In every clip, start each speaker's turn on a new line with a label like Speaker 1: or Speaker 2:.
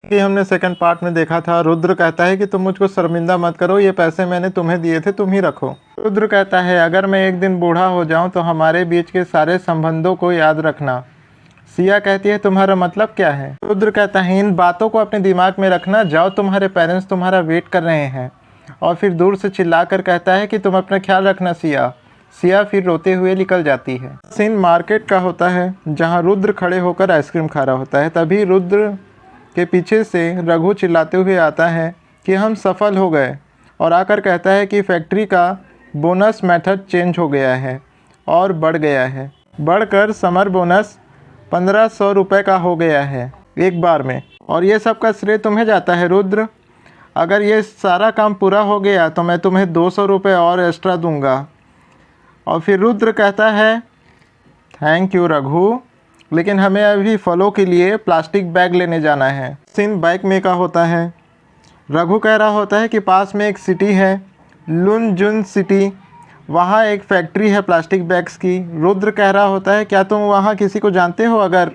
Speaker 1: कि हमने second part में देखा था, रुद्र कहता है कि तुम मुझको शर्मिंदा मत करो, ये पैसे मैंने तुम्हें दिए थे, तुम ही रखो। रुद्र कहता है अगर मैं एक दिन बूढ़ा हो जाऊं तो हमारे बीच के सारे संबंधों को याद रखना। सिया कहती है तुम्हारा मतलब क्या है? रुद्र कहता है इन बातों को अपने दिमाग में रखना, जाओ तुम्हारे पेरेंट्स तुम्हारा वेट कर रहे हैं। और फिर दूर से चिल्लाकर कहता है कि तुम अपना ख्याल रखना सिया। सिया फिर रोते हुए निकल जाती है। सीन मार्केट का होता है जहाँ रुद्र खड़े होकर आइसक्रीम खा रहा होता है। तभी रुद्र के पीछे से रघु चिल्लाते हुए आता है कि हम सफल हो गए, और आकर कहता है कि फैक्ट्री का बोनस मेथड चेंज हो गया है और बढ़ गया है, बढ़कर समर बोनस 1500 रुपये का हो गया है एक बार में, और ये सब का श्रेय तुम्हें जाता है रुद्र। अगर ये सारा काम पूरा हो गया तो मैं तुम्हें 200 रुपये और एक्स्ट्रा दूंगा। और फिर रुद्र कहता है थैंक यू रघु, लेकिन हमें अभी फलों के लिए प्लास्टिक बैग लेने जाना है। सीन बाइक में का होता है। रघु कह रहा होता है कि पास में एक सिटी है, लुनजुन सिटी, वहाँ एक फैक्ट्री है प्लास्टिक बैग्स की। रुद्र कह रहा होता है क्या तुम वहाँ किसी को जानते हो? अगर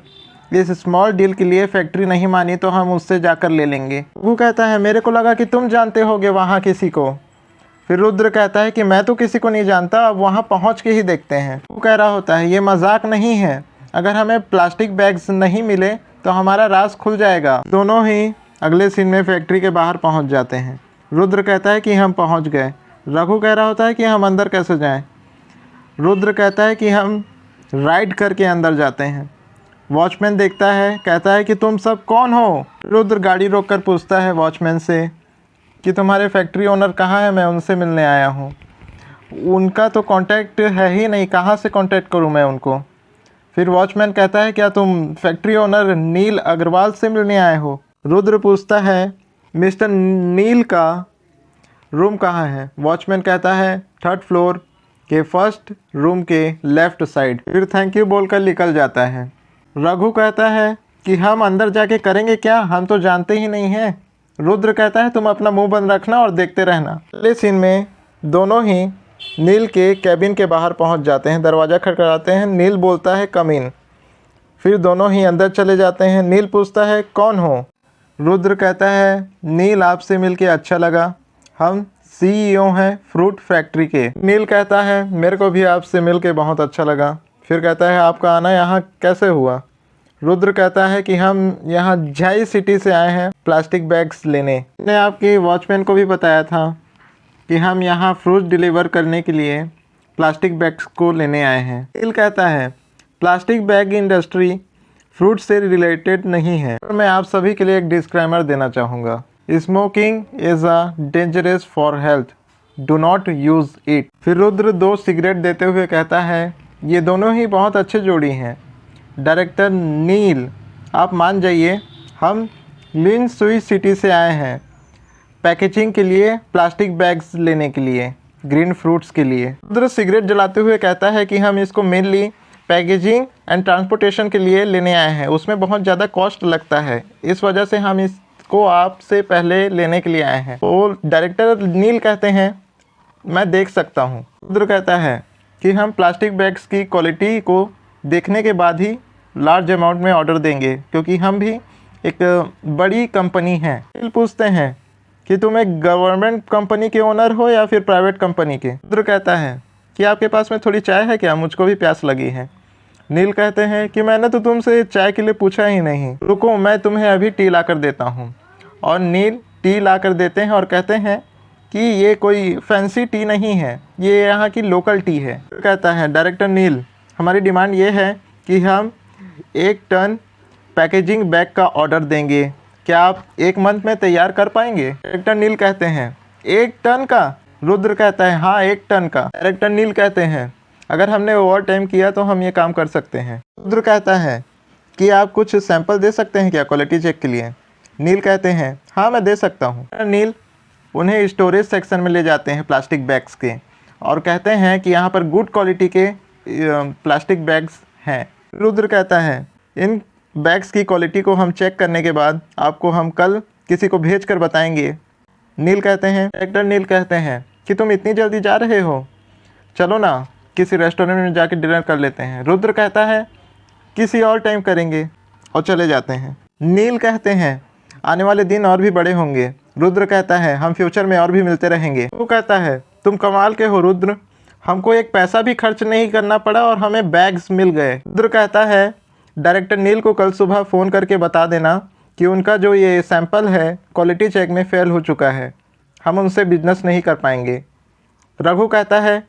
Speaker 1: इस स्मॉल डील के लिए फैक्ट्री नहीं मानी तो हम उससे जाकर ले लेंगे। वो कहता है मेरे को लगा कि तुम जानते होगे वहाँ किसी को। फिर रुद्र कहता है कि मैं तो किसी को नहीं जानता, अब वहाँ पहुँच के ही देखते हैं। वो कह रहा होता है ये मजाक नहीं है, अगर हमें प्लास्टिक बैग्स नहीं मिले तो हमारा राज खुल जाएगा। दोनों ही अगले सीन में फैक्ट्री के बाहर पहुंच जाते हैं। रुद्र कहता है कि हम पहुंच गए। रघु कह रहा होता है कि हम अंदर कैसे जाएं? रुद्र कहता है कि हम राइड करके अंदर जाते हैं। वॉचमैन देखता है, कहता है कि तुम सब कौन हो? रुद्र गाड़ी रोककर पूछता है वॉचमैन से कि तुम्हारे फैक्ट्री ओनर कहाँ है, मैं उनसे मिलने आया हूँ। उनका तो कांटेक्ट है ही नहीं, कहाँ से कांटेक्ट करूँ मैं उनको? फिर वॉचमैन कहता है क्या तुम फैक्ट्री ओनर नील अग्रवाल से मिलने आए हो? रुद्र पूछता है मिस्टर नील का रूम कहाँ है? वॉचमैन कहता है 3rd फ्लोर के फर्स्ट रूम के लेफ़्ट साइड। फिर थैंक यू बोलकर निकल जाता है। रघु कहता है कि हम अंदर जाके करेंगे क्या, हम तो जानते ही नहीं हैं। रुद्र कहता है तुम अपना मुंह बंद रखना और देखते रहना। अगले सीन में दोनों ही नील के कैबिन के बाहर पहुंच जाते हैं। दरवाज़ा खटखटाते हैं। नील बोलता है कम इन। फिर दोनों ही अंदर चले जाते हैं। नील पूछता है कौन हो? रुद्र कहता है नील आपसे मिलके अच्छा लगा, हम CEO हैं फ्रूट फैक्ट्री के। नील कहता है मेरे को भी आपसे मिलके बहुत अच्छा लगा। फिर कहता है आपका आना यहाँ कैसे हुआ? रुद्र कहता है कि हम यहाँ झाई सिटी से आए हैं प्लास्टिक बैग्स लेने। मैंने आपके वॉचमैन को भी बताया था कि हम यहाँ फ्रूट डिलीवर करने के लिए प्लास्टिक बैग्स को लेने आए हैं। नील कहता है प्लास्टिक बैग इंडस्ट्री फ्रूट से रिलेटेड नहीं है। मैं आप सभी के लिए एक डिस्क्लेमर देना चाहूँगा, smoking is a dangerous for health, do not use it. फिर रुद्र 2 सिगरेट देते हुए कहता है ये दोनों ही बहुत अच्छे जोड़ी हैं। डायरेक्टर नील आप मान जाइए, हम लिन सुई सिटी से आए हैं पैकेजिंग के लिए, प्लास्टिक बैग्स लेने के लिए, ग्रीन फ्रूट्स के लिए। रुद्र सिगरेट जलाते हुए कहता है कि हम इसको मेनली पैकेजिंग एंड ट्रांसपोर्टेशन के लिए लेने आए हैं, उसमें बहुत ज़्यादा कॉस्ट लगता है, इस वजह से हम इसको आपसे पहले लेने के लिए आए हैं। तो डायरेक्टर नील कहते हैं मैं देख सकता हूँ। रुद्र कहता है कि हम प्लास्टिक बैग्स की क्वालिटी को देखने के बाद ही लार्ज अमाउंट में ऑर्डर देंगे, क्योंकि हम भी एक बड़ी कंपनी हैं। नील पूछते हैं कि तुम एक गवर्नमेंट कंपनी के ओनर हो या फिर प्राइवेट कंपनी के? रुद्र कहता है कि आपके पास में थोड़ी चाय है क्या, मुझको भी प्यास लगी है। नील कहते हैं कि मैंने तो तुमसे चाय के लिए पूछा ही नहीं, रुको मैं तुम्हें अभी टी ला कर देता हूँ। और नील टी ला कर देते हैं और कहते हैं कि ये कोई फैंसी टी नहीं है, ये यहाँ की लोकल टी है। कहता है डायरेक्टर नील हमारी डिमांड ये है कि हम 1 टन पैकेजिंग बैग का ऑर्डर देंगे, क्या आप 1 मंथ में तैयार कर पाएंगे? डायरेक्टर नील कहते हैं 1 टन का? रुद्र कहता है हाँ 1 टन का। डायरेक्टर नील कहते हैं अगर हमने ओवर टाइम किया तो हम ये काम कर सकते हैं। रुद्र कहता है कि आप कुछ सैंपल दे सकते हैं क्या क्वालिटी चेक के लिए? नील कहते हैं हाँ मैं दे सकता हूँ। नील उन्हें स्टोरेज सेक्शन में ले जाते हैं प्लास्टिक बैग्स के, और कहते हैं कि यहाँ पर गुड क्वालिटी के प्लास्टिक बैग्स हैं। रुद्र कहता है इन बैग्स की क्वालिटी को हम चेक करने के बाद आपको हम कल किसी को भेज कर बताएंगे। नील कहते हैं डायरेक्टर नील कहते हैं कि तुम इतनी जल्दी जा रहे हो, चलो ना किसी रेस्टोरेंट में जाके डिनर कर लेते हैं। रुद्र कहता है किसी और टाइम करेंगे, और चले जाते हैं। नील कहते हैं आने वाले दिन और भी बड़े होंगे। रुद्र कहता है हम फ्यूचर में और भी मिलते रहेंगे। वो कहता है तुम कमाल के हो रुद्र, हमको एक पैसा भी खर्च नहीं करना पड़ा और हमें बैग्स मिल गए। रुद्र कहता है डायरेक्टर नील को कल सुबह फ़ोन करके बता देना कि उनका जो ये सैंपल है क्वालिटी चेक में फ़ेल हो चुका है, हम उनसे बिजनेस नहीं कर पाएंगे। रघु कहता है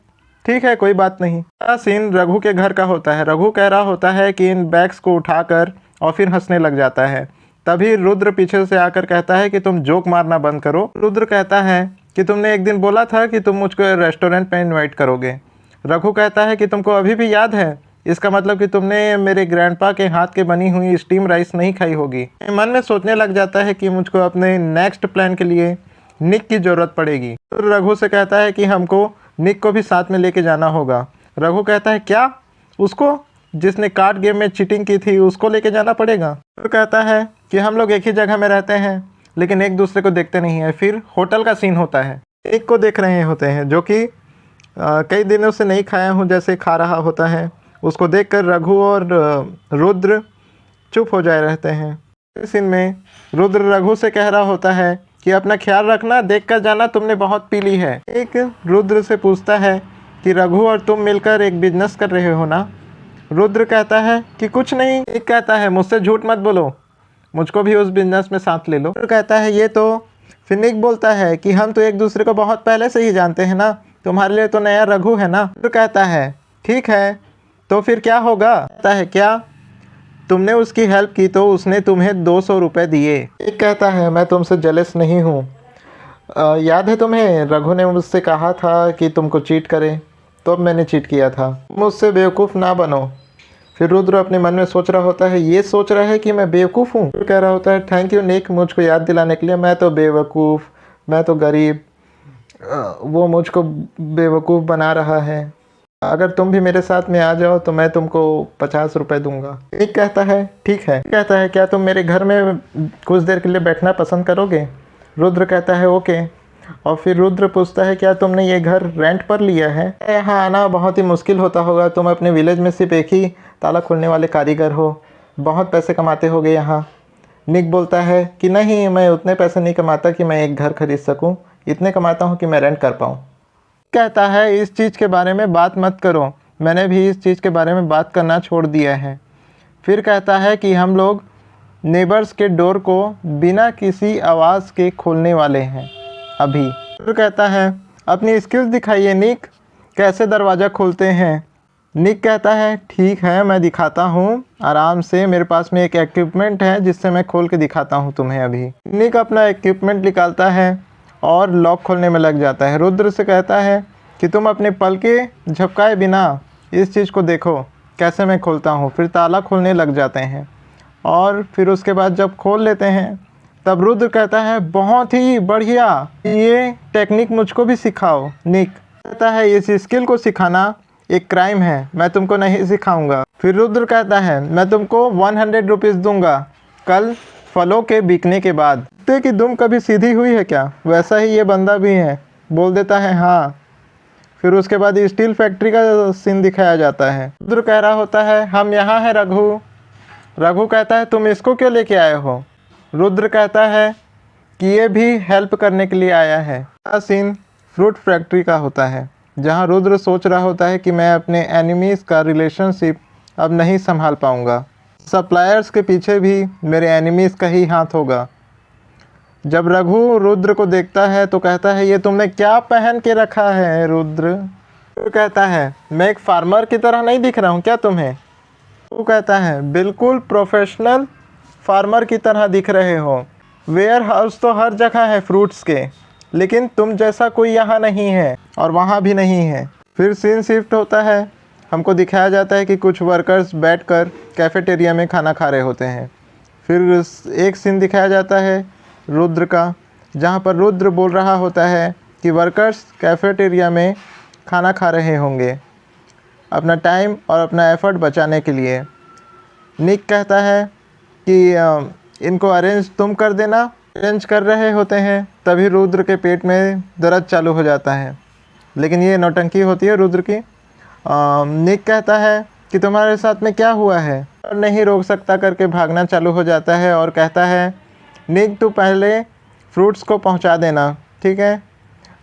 Speaker 1: ठीक है कोई बात नहीं। यह सीन रघु के घर का होता है। रघु कह रहा होता है कि इन बैग्स को उठाकर और फिर हंसने लग जाता है। तभी रुद्र पीछे से आकर कहता है कि तुम जोक मारना बंद करो। रुद्र कहता है कि तुमने एक दिन बोला था कि तुम मुझको रेस्टोरेंट में इनवाइट करोगे। रघु कहता है कि तुमको अभी भी याद है, इसका मतलब कि तुमने मेरे ग्रैंडपा के हाथ के बनी हुई स्टीम राइस नहीं खाई होगी। मन में सोचने लग जाता है कि मुझको अपने नेक्स्ट प्लान के लिए निक की ज़रूरत पड़ेगी। तो रघु से कहता है कि हमको निक को भी साथ में लेके जाना होगा। रघु कहता है क्या, उसको जिसने कार्ड गेम में चीटिंग की थी उसको लेके जाना पड़ेगा। तो कहता है कि हम लोग एक ही जगह में रहते हैं लेकिन एक दूसरे को देखते नहीं हैं। फिर होटल का सीन होता है। एक को देख रहे होते हैं जो कि कई दिनों से नहीं खाया हूँ जैसे खा रहा होता है। उसको देखकर रघु और रुद्र चुप हो जाए रहते हैं। इस सीन में रुद्र रघु से कह रहा होता है कि अपना ख्याल रखना, देख कर जाना तुमने बहुत पी ली है। एक रुद्र से पूछता है कि रघु और तुम मिलकर एक बिजनेस कर रहे हो ना। रुद्र कहता है कि कुछ नहीं। एक कहता है मुझसे झूठ मत बोलो, मुझको भी उस बिजनेस में साथ ले लो। रुद्र कहता है ये तो। फिर निक बोलता है कि हम तो एक दूसरे को बहुत पहले से ही जानते हैं ना, तुम्हारे लिए तो नया रघु है ना। रुद्र कहता है ठीक है तो फिर क्या होगा। कहता है क्या, तुमने उसकी हेल्प की तो उसने तुम्हें 200 रुपये दिए। एक कहता है मैं तुमसे जेलस नहीं हूँ, याद है तुम्हें रघु ने मुझसे कहा था कि तुमको चीट करें, तो अब मैंने चीट किया था, मुझसे बेवकूफ़ ना बनो। फिर रुद्र अपने मन में सोच रहा होता है, ये सोच रहा है कि मैं बेवकूफ़ हूँ। कह रहा होता है थैंक यू निक मुझको याद दिलाने के लिए, मैं तो बेवकूफ़, मैं तो गरीब, वो मुझको बेवकूफ़ बना रहा है। अगर तुम भी मेरे साथ में आ जाओ तो मैं तुमको 50 रुपये दूंगा। एक कहता है ठीक है। कहता है क्या तुम मेरे घर में कुछ देर के लिए बैठना पसंद करोगे। रुद्र कहता है ओके। और फिर रुद्र पूछता है क्या तुमने ये घर रेंट पर लिया है। यहाँ आना बहुत ही मुश्किल होता होगा, तुम अपने विलेज में सिर्फ एक ही ताला खोलने वाले कारीगर हो, बहुत पैसे कमाते होगे यहाँ। निक बोलता है कि नहीं, मैं उतने पैसे नहीं कमाता कि मैं एक घर खरीद सकूँ, इतने कमाता हूँ कि मैं रेंट कर पाऊँ। कहता है इस चीज़ के बारे में बात मत करो, मैंने भी इस चीज़ के बारे में बात करना छोड़ दिया है। फिर कहता है कि हम लोग नेबर्स के डोर को बिना किसी आवाज़ के खोलने वाले हैं अभी। फिर कहता है अपनी स्किल्स दिखाइए निक, कैसे दरवाज़ा खोलते हैं। निक कहता है ठीक है मैं दिखाता हूँ आराम से, मेरे पास में एक इक्विपमेंट है जिससे मैं खोल के दिखाता हूँ तुम्हें अभी। निक अपना इक्विपमेंट निकालता है और लॉक खोलने में लग जाता है। रुद्र से कहता है कि तुम अपने पल के झपकाए बिना इस चीज़ को देखो कैसे मैं खोलता हूँ। फिर ताला खोलने लग जाते हैं और फिर उसके बाद जब खोल लेते हैं तब रुद्र कहता है बहुत ही बढ़िया, ये टेक्निक मुझको भी सिखाओ। निक कहता है इस स्किल को सिखाना एक क्राइम है, मैं तुमको नहीं सिखाऊंगा। फिर रुद्र कहता है मैं तुमको 100 रुपीज़ दूंगा कल फलों के बिकने के बाद। कि दुम कभी सीधी हुई है क्या, वैसा ही ये बंदा भी है, बोल देता है हाँ। फिर उसके बाद स्टील फैक्ट्री का सीन दिखाया जाता है। रुद्र कह रहा होता है हम यहाँ हैं रघु। रघु कहता है तुम इसको क्यों लेके आए हो। रुद्र कहता है कि ये भी हेल्प करने के लिए आया है। यह सीन फ्रूट फैक्ट्री का होता है जहाँ रुद्र सोच रहा होता है कि मैं अपने एनिमीज़ का रिलेशनशिप अब नहीं संभाल पाऊँगा, सप्लायर्स के पीछे भी मेरे एनिमीज़ का ही हाथ होगा। जब रघु रुद्र को देखता है तो कहता है ये तुमने क्या पहन के रखा है रुद्र। वो कहता है मैं एक फार्मर की तरह नहीं दिख रहा हूँ क्या तुम्हें। वो कहता है बिल्कुल प्रोफेशनल फार्मर की तरह दिख रहे हो, वेयर हाउस तो हर जगह है फ्रूट्स के, लेकिन तुम जैसा कोई यहाँ नहीं है और वहाँ भी नहीं है। फिर सीन शिफ्ट होता है, हमको दिखाया जाता है कि कुछ वर्कर्स बैठकर कैफेटेरिया में खाना खा रहे होते हैं। फिर एक सीन दिखाया जाता है रुद्र का, जहाँ पर रुद्र बोल रहा होता है कि वर्कर्स कैफेटेरिया में खाना खा रहे होंगे अपना टाइम और अपना एफ़र्ट बचाने के लिए। निक कहता है कि इनको अरेंज तुम कर देना। अरेंज कर रहे होते हैं तभी रुद्र के पेट में दर्द चालू हो जाता है, लेकिन ये नौटंकी होती है रुद्र की। निक कहता है कि तुम्हारे साथ में क्या हुआ है, और नहीं रोक सकता करके भागना चालू हो जाता है और कहता है निक तू पहले फ्रूट्स को पहुंचा देना, ठीक है,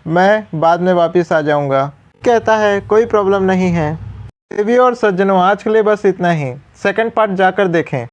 Speaker 1: मैं बाद में वापस आ जाऊंगा। कहता है कोई प्रॉब्लम नहीं है। देवी और सज्जनों, आज के लिए बस इतना ही। सेकंड पार्ट जाकर देखें।